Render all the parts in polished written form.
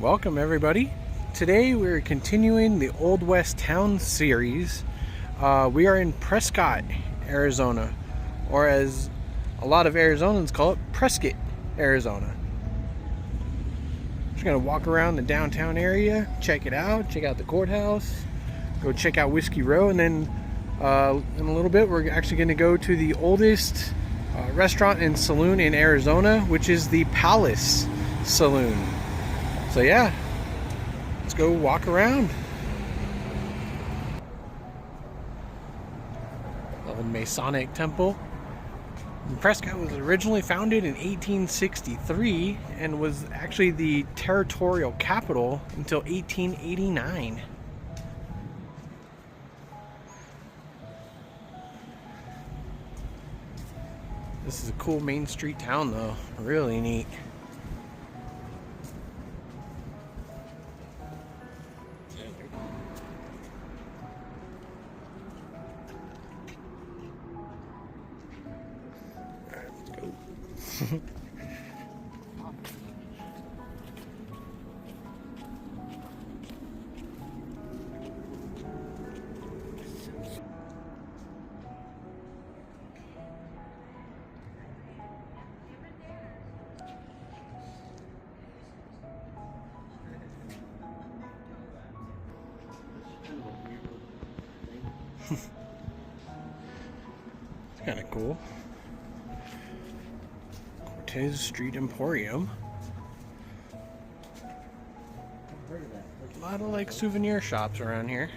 Welcome everybody. Today we're continuing the Old West Town series. We are in Prescott, Arizona, or as a lot of Arizonans call it, Prescott, Arizona. Just gonna walk around the downtown area, check it out, check out the courthouse, go check out Whiskey Row, and then in a little bit we're actually gonna go to the oldest restaurant and saloon in Arizona, which is the Palace Saloon. So yeah, let's go walk around. Old Masonic temple. Prescott was originally founded in 1863 and was actually the territorial capital until 1889. This is a cool Main Street town though, really neat. It's kind of cool. Cortez Street Emporium. A lot of like souvenir shops around here.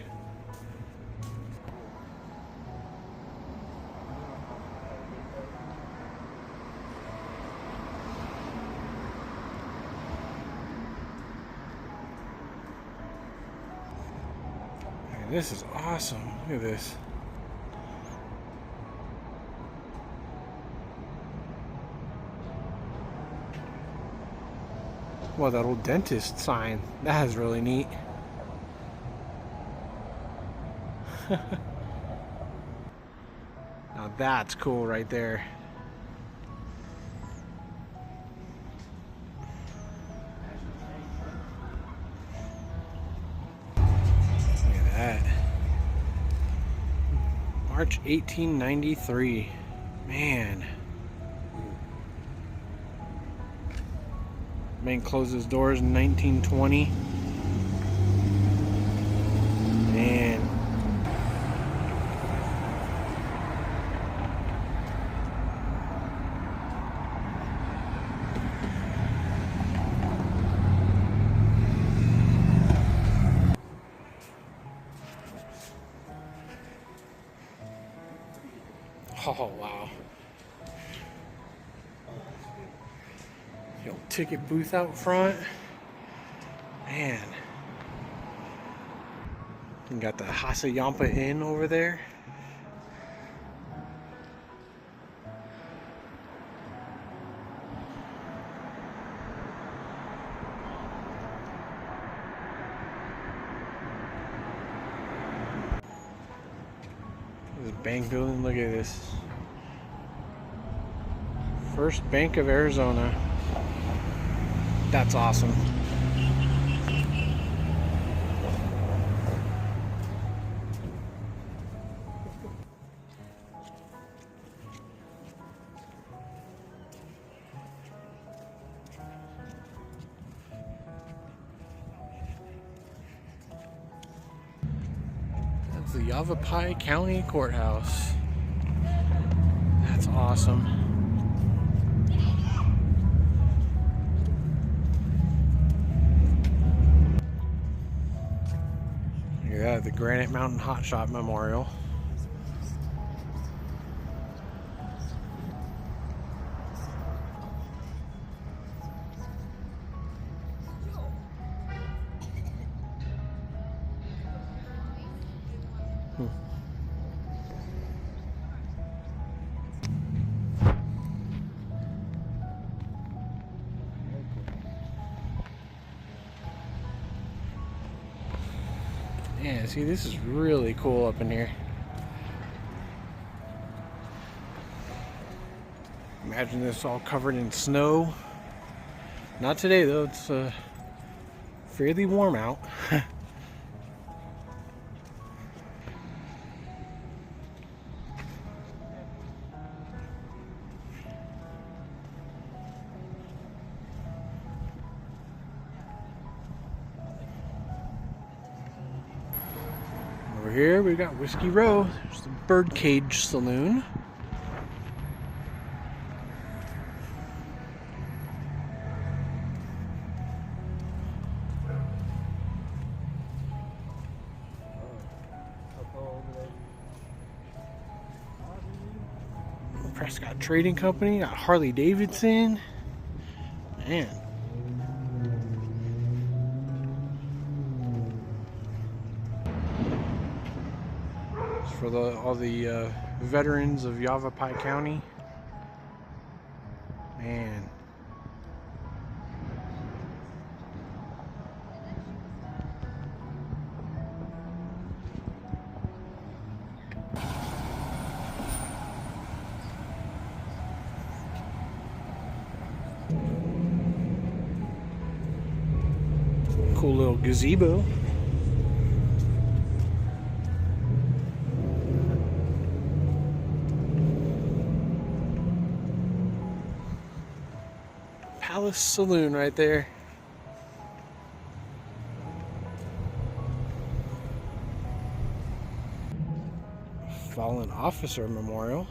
Man, this is awesome. Look at this. Well, that old dentist sign, that is really neat. Now that's cool right there. Look at that. March 1893. Man. Bank closes doors in 1920. Man. Oh, wow. Ticket booth out front. Man. You got the Hasayampa Inn over there. This bank building, look at this. First Bank of Arizona. That's awesome. That's the Yavapai County Courthouse. That's awesome. Yeah, the Granite Mountain Hot Shot Memorial. Yeah, see, this is really cool up in here. Imagine this all covered in snow. Not today though, it's fairly warm out. Over here we've got Whiskey Row. There's the Birdcage Saloon. Prescott Trading Company, got Harley Davidson. Man. It's for all the veterans of Yavapai County. Man. Cool little gazebo. Palace Saloon right there. Fallen Officer Memorial.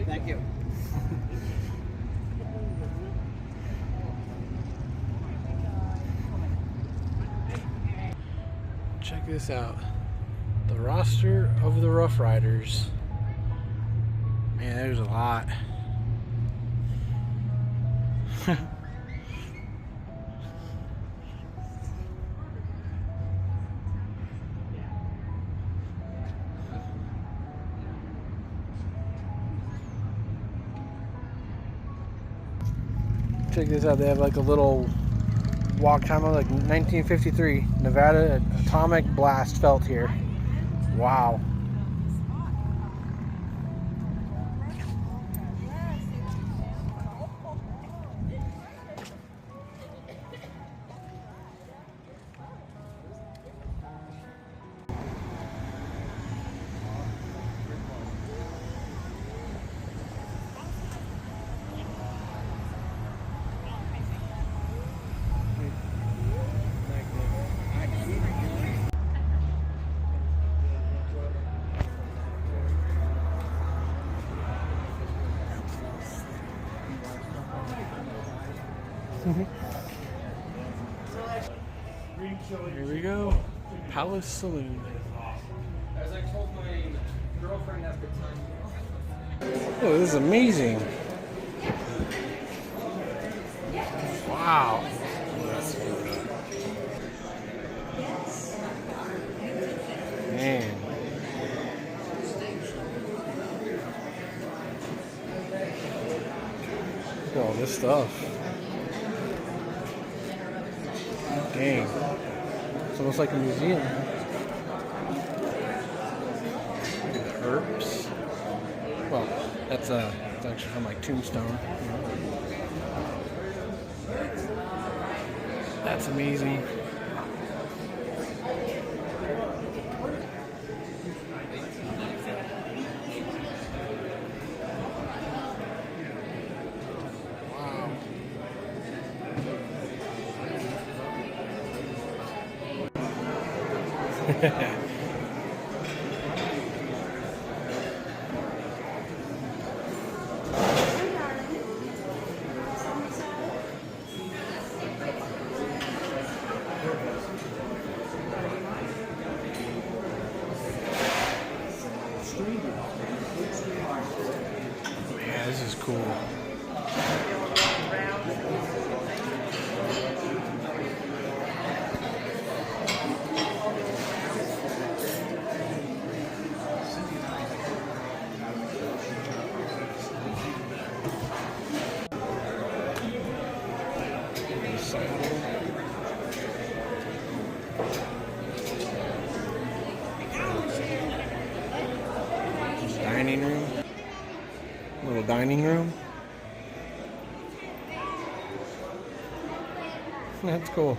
Thank you. Check this out. The roster of the Rough Riders. Man, there's a lot. Check this out. They have like a little walk time of like 1953 Nevada Atomic Blast felt here. Wow. Here we go. Palace Saloon. As I told my girlfriend at the time. Oh, this is amazing. Wow. Man. Look at all this stuff. Dang. It's almost like a museum. The herbs. Well, that's it's actually from like Tombstone. That's amazing. Wow. Yeah, this is cool. dining room. Little dining room. That's cool.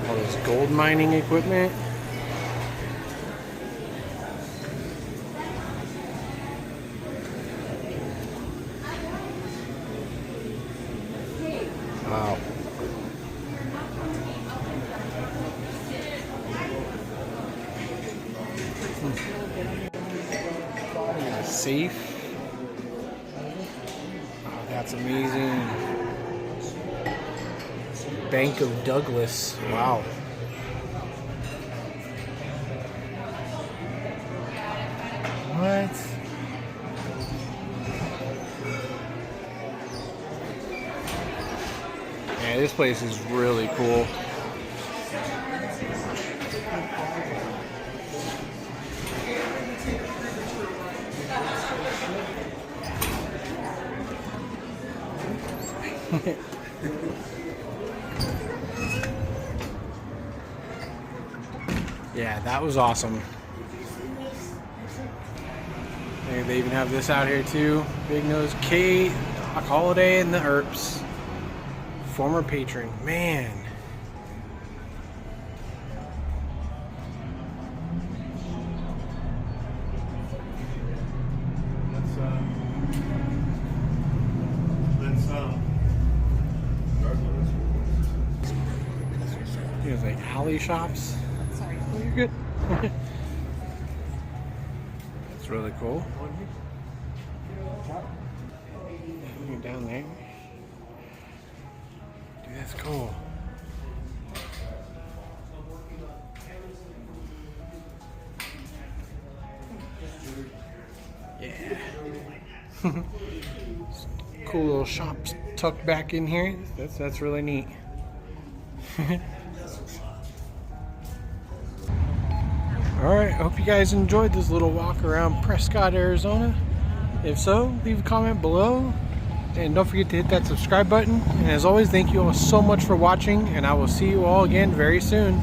All this gold mining equipment. Wow. Safe. Oh, that's amazing. Bank of Douglas. Wow. What? Yeah, this place is really cool. Yeah, that was awesome. They even have this out here too. Big Nose Kate, Doc Holiday, and the Earps. Former patron. Man. There's like alley shops. Sorry. Oh, you're good. That's really cool. You're down there. Dude, that's cool. Yeah. Cool little shops tucked back in here. That's really neat. Alright, I hope you guys enjoyed this little walk around Prescott, Arizona. If so, leave a comment below. And don't forget to hit that subscribe button. And as always, thank you all so much for watching. And I will see you all again very soon.